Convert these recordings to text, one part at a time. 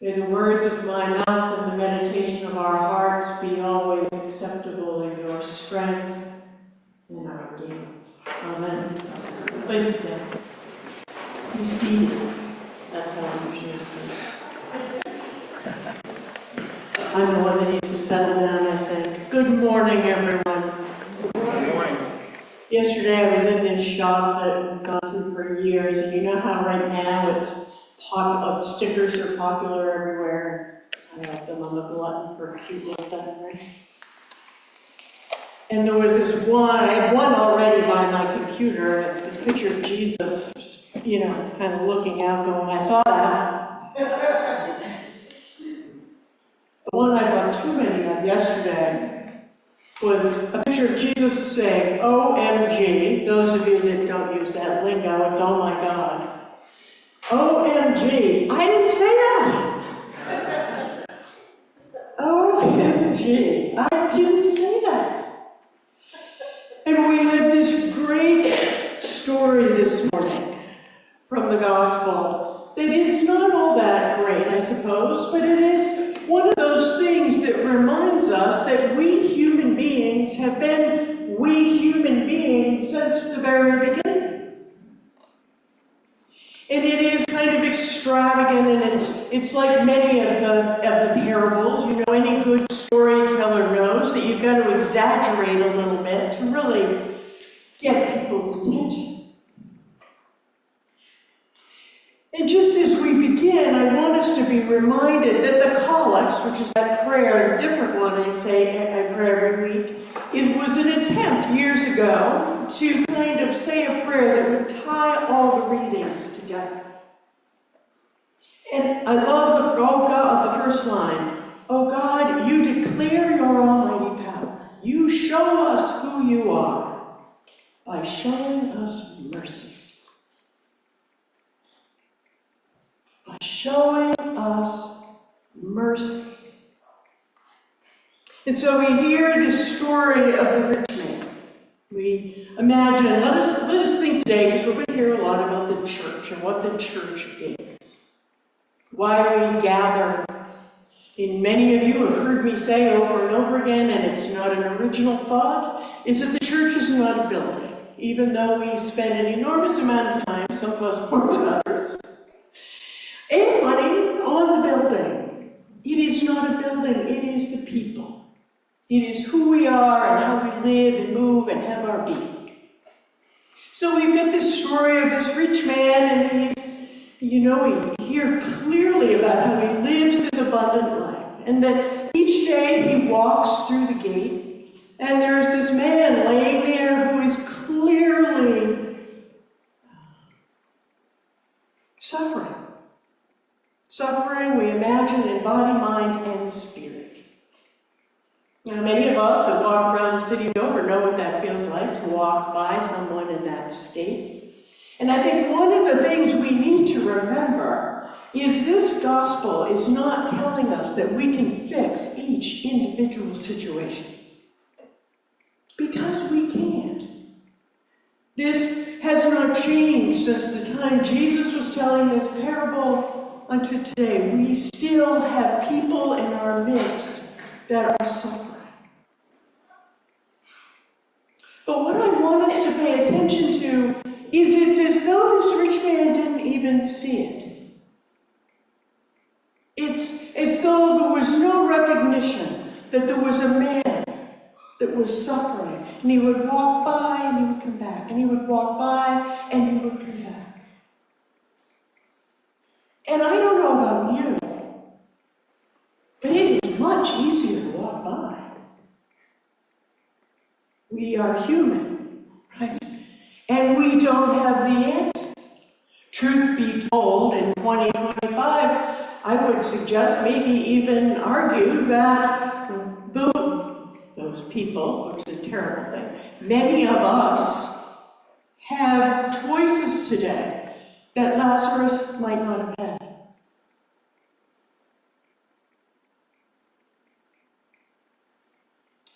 May the words of my mouth and the meditation of our hearts be always acceptable in your strength and our Redeemer. Amen. Place it down. Be seated. That's how we usually say. I'm the one that needs to settle down, I think. Good morning, everyone. Good morning. Yesterday I was in this shop that I've gone through for years, and you know how right now stickers are popular everywhere. I love them. I'm a glutton for cute like that, right? And there was this one, I have one already by my computer, and it's this picture of Jesus, kind of looking out going, I saw that. The one I bought too many of yesterday was a picture of Jesus saying, OMG. Those of you that don't use that lingo, it's oh my God. OMG. I didn't say that. OMG. I didn't say that. And we had this great story this morning from the gospel that is not all that great, I suppose, but it is one of those things that reminds us that we human beings have been we human beings since the very beginning. And it is kind of extravagant, and it's like many of the parables. Any good storyteller knows that you've got to exaggerate a little bit to really get people's attention. And just as we begin, I want us to be reminded that the collects, which is that prayer, the different one I pray every week, it was an attempt years ago to kind of say a prayer that would tie all the readings together. And I love the first line. Oh God, you declare your almighty power. You show us who you are by showing us mercy. By showing us mercy. And so we hear this story of the rich man. We imagine, let us think today, because we're going to hear a lot about the church and what the church is. Why we gather. And many of you have heard me say over and over again, and it's not an original thought, is that the church is not a building. Even though we spend an enormous amount of time, some of us more than others, and money on the building. It is not a building, it is the people. It is who we are and how we live and move and have our being. So we've got this story of this rich man, and we hear clearly about how he lives this abundant life. And that each day he walks through the gate, and there's this man laying there who is clearly suffering. Suffering, we imagine, in body, mind, and spirit. Now, many of us that walk around the city of Dover know what that feels like, to walk by someone in that state. And I think one of the things we need to remember is this gospel is not telling us that we can fix each individual situation. Because we can't. This has not changed since the time Jesus was telling this parable unto today. We still have people in our midst that are suffering. But what I want us to pay attention to is it's as though this rich man didn't even see it. It's as though there was no recognition that there was a man that was suffering. And he would walk by and he would come back. And he would walk by and he would come back. And I don't know about you, but it is much easier to walk by. We are human, right? And we don't have the answer. Truth be told, in 2025, I would suggest, maybe even argue, that those people, which is a terrible thing, many of us have choices today that Lazarus might not have had.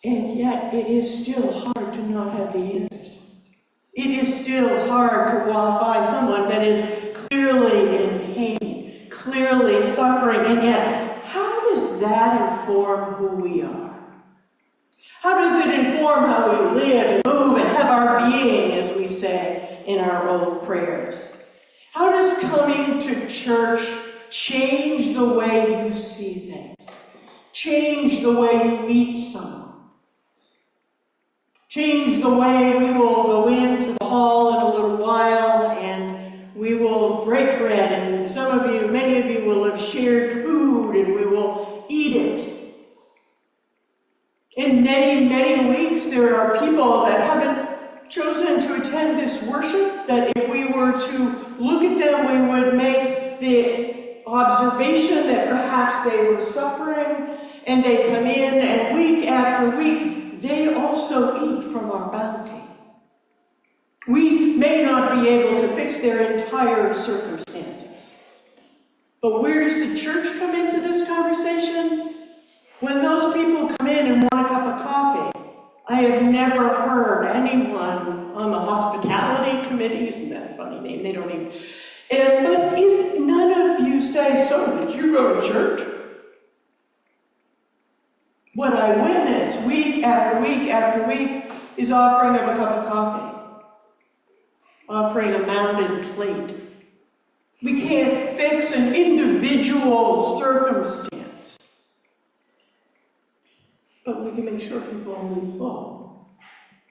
And yet it is still hard to not have the answers. It is still hard to walk by someone that is clearly in pain, clearly suffering. suffering, and yet, how does that inform who we are? How does it inform how we live and move and have our being, as we say in our old prayers? How does coming to church change the way you see things? Change the way you meet someone? Change the way we will go into the hall in a little while and we will break bread, and some of you, many of you will have shared food and we will eat it. In many, many weeks, there are people that haven't chosen to attend this worship, that if we were to look at them, we would make the observation that perhaps they were suffering, and they come in, and week after week, they also eat from our bounty. We may not be able to fix their entire circumstances, but where does the church come into this conversation? When those people come in and want a cup of coffee, I have never heard anyone on the hospitality committee, isn't that a funny name? They don't even, but none of you say, so did you go to church? What I witness week after week after week is offering of a cup of coffee, offering a mounded plate. We can't fix an individual circumstance, but we can make sure people only flow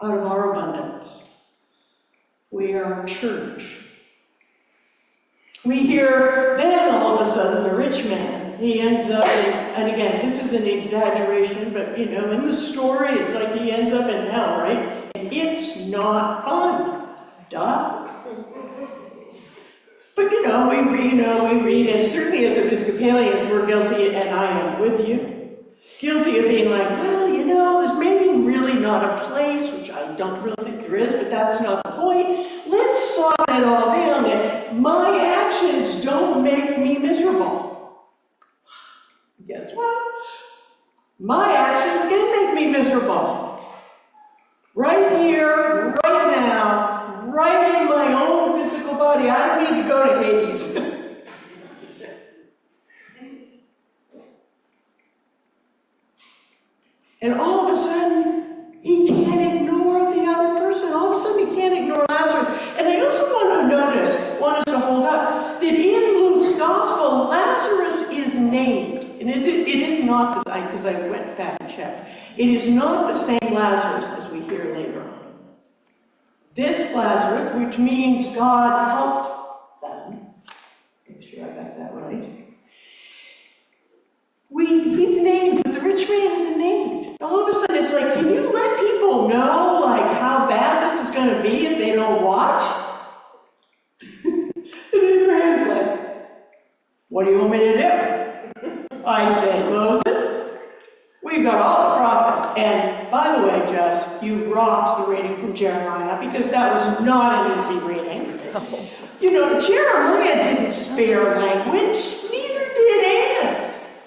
out of our abundance. We are a church. We hear then all of a sudden the rich man, he ends up and again, this is an exaggeration, but in the story, it's like he ends up in hell, right? And it's not fun. Duh. But we read, and certainly as Episcopalians, we're guilty, and I am with you, guilty of being like, well, there's maybe really not a place, which I don't really think there is, but that's not the point. Let's soften it all down that my actions don't make me miserable. Guess what? My actions can make me miserable. Right here, right now, right in my own physical body. I don't need to go to Hades. And all of a sudden, he can't ignore the other person. All of a sudden, he can't ignore Lazarus. And I also want us to hold up, that in Luke's gospel, Lazarus is named. And it is not, because I went back and checked, it is not the same Lazarus as we hear later on. This Lazarus, which means God helped them, make sure I got that right, he's named, but the rich man isn't named. All of a sudden it's like, can you let people know how bad this is going to be if they don't watch? And Abraham's like, what do you want me to do? I said, Moses, we've got all the prophets. And by the way, Jess, you rocked the reading from Jeremiah, because that was not an easy reading. Jeremiah didn't spare language, neither did Amos.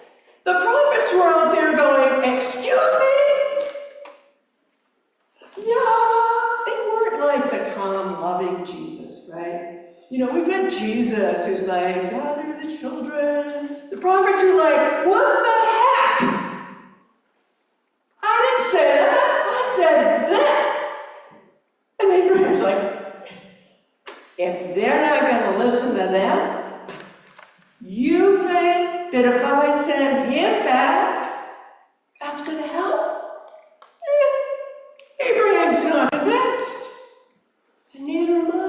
The prophets were out there going, excuse me? Yeah, they weren't like the calm, loving Jesus, right? We've got Jesus who's like, gather the children. The prophets are like, what the heck? I didn't say that. I said this. And Abraham's like, if they're not going to listen to them, you think that if I send him back, that's going to help? Abraham's not convinced. And neither am I.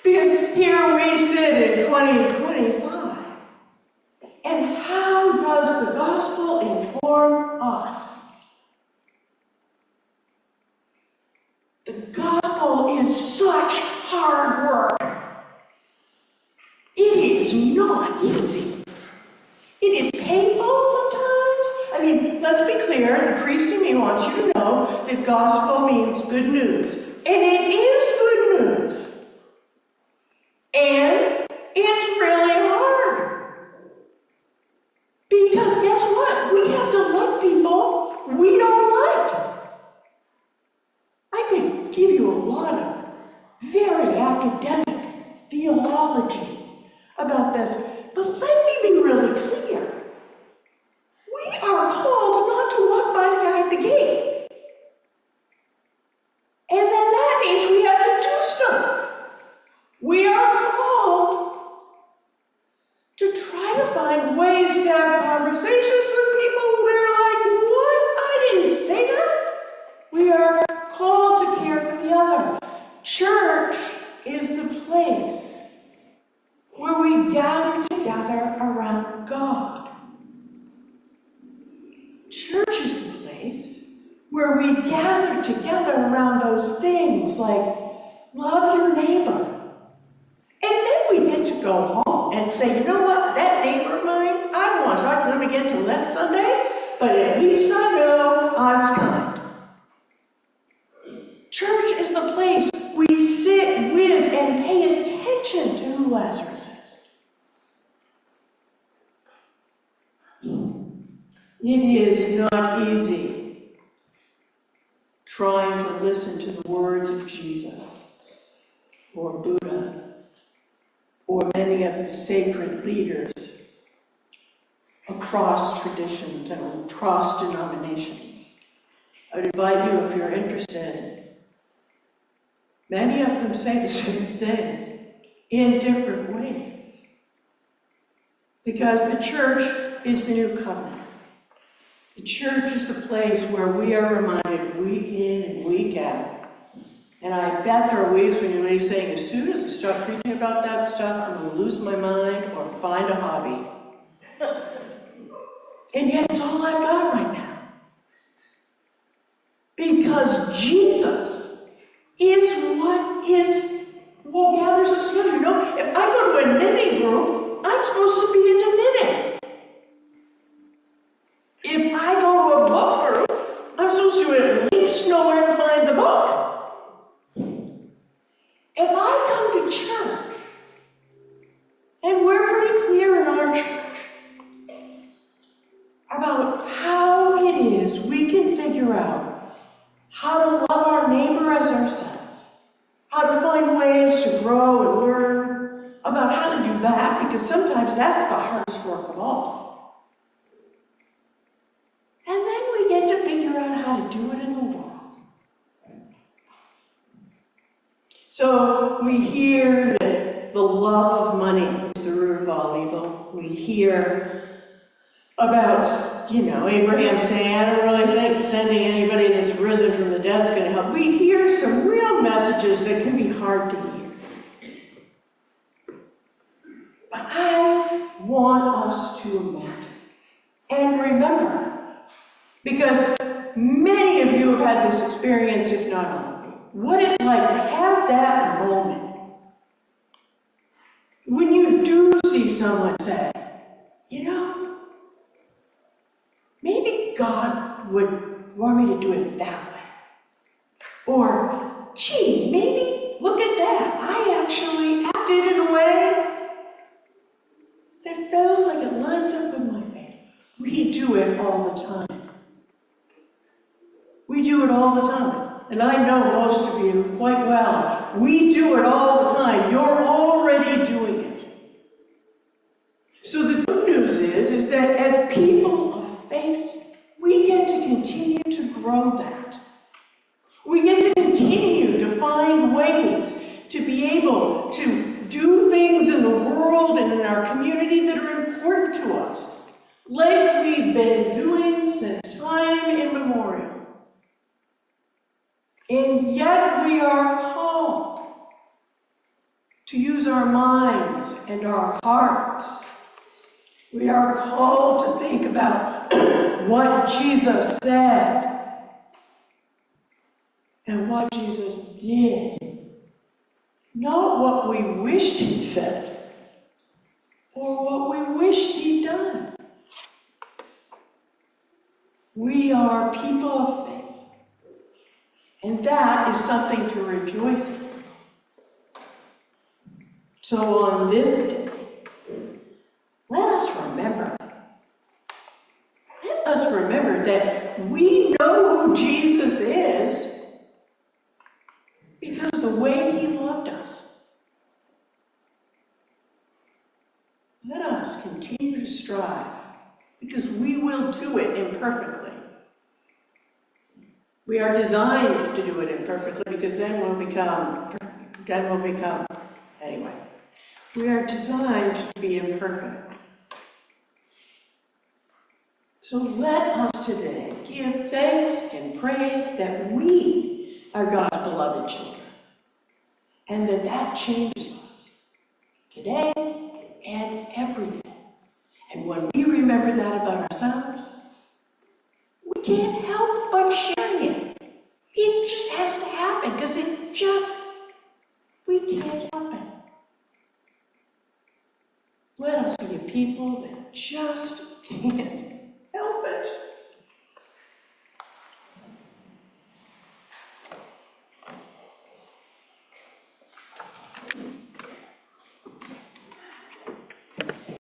Because here we sit in 2025. And how does the gospel inform us? The gospel is such hard work. It is not easy. It is painful sometimes. Let's be clear, the priest in me wants you to know that gospel means good news. And it is good news. And it's really hard. Because guess what? We have to love people we don't like. I could give you a lot of very academic theology about this, but let me we gather together around those things like love your neighbor. And then we get to go home and say, you know what, that neighbor of mine, I don't want to talk to them again till next Sunday, but at least I know I was kind. Church is the place we sit with and pay attention to who Lazarus is. It is not easy trying to listen to the words of Jesus or Buddha or many of the sacred leaders across traditions and across denominations. I would invite you, if you're interested, many of them say the same thing in different ways. Because the church is the new covenant. The church is the place where we are reminded week in and week out. And I bet there are weeks when you leave saying, as soon as I start preaching about that stuff, I'm going to lose my mind or find a hobby. And yet it's all I've got right now. Because Jesus is what gathers us together. You know, if I go to a knitting group, I'm supposed to be into knitting. If I go to a book group, I'm supposed to at least know where to find the book. If I come to church, and we're pretty clear in our church about how it is we can figure out how to love our neighbor as ourselves, how to find ways to grow and learn about how to do that, because sometimes that's the hardest work of all. And then we get to figure out how to do it in the world. So we hear that the love of money is the root of all evil. We hear about, Abraham saying, I don't really think sending anybody that's risen from the dead is going to help. We hear some real messages that can be hard to hear. But I want us to imagine and remember, because many of you have had this experience, if not all of you, what it's like to have that moment when you do see someone say, maybe God would want me to do it that way. Or, gee, maybe, look at that, I actually acted in a way that feels like it lines up with my faith. We do it all the time. We do it all the time. And I know most of you quite well. We do it all the time. You're already doing it. So the good news is that as people of faith, we get to continue to grow that. We get to continue to find ways to be able to do things in the world and in our community that are important to us, like we've been doing since time immemorial. And yet we are called to use our minds and our hearts. We are called to think about what Jesus said and what Jesus did. Not what we wished he'd said or what we wished he'd done. We are people of faith. And that is something to rejoice in. So on this day, let us remember that we know who Jesus is because of the way he loved us. Let us continue to strive because we will do it imperfectly. We are designed to do it imperfectly because then we'll become, anyway. We are designed to be imperfect. So let us today give thanks and praise that we are God's beloved children and that changes us today and every day. And when we remember that about ourselves, we can't help but sharing it happen because we can't help it. Let us be a people that just can't help it.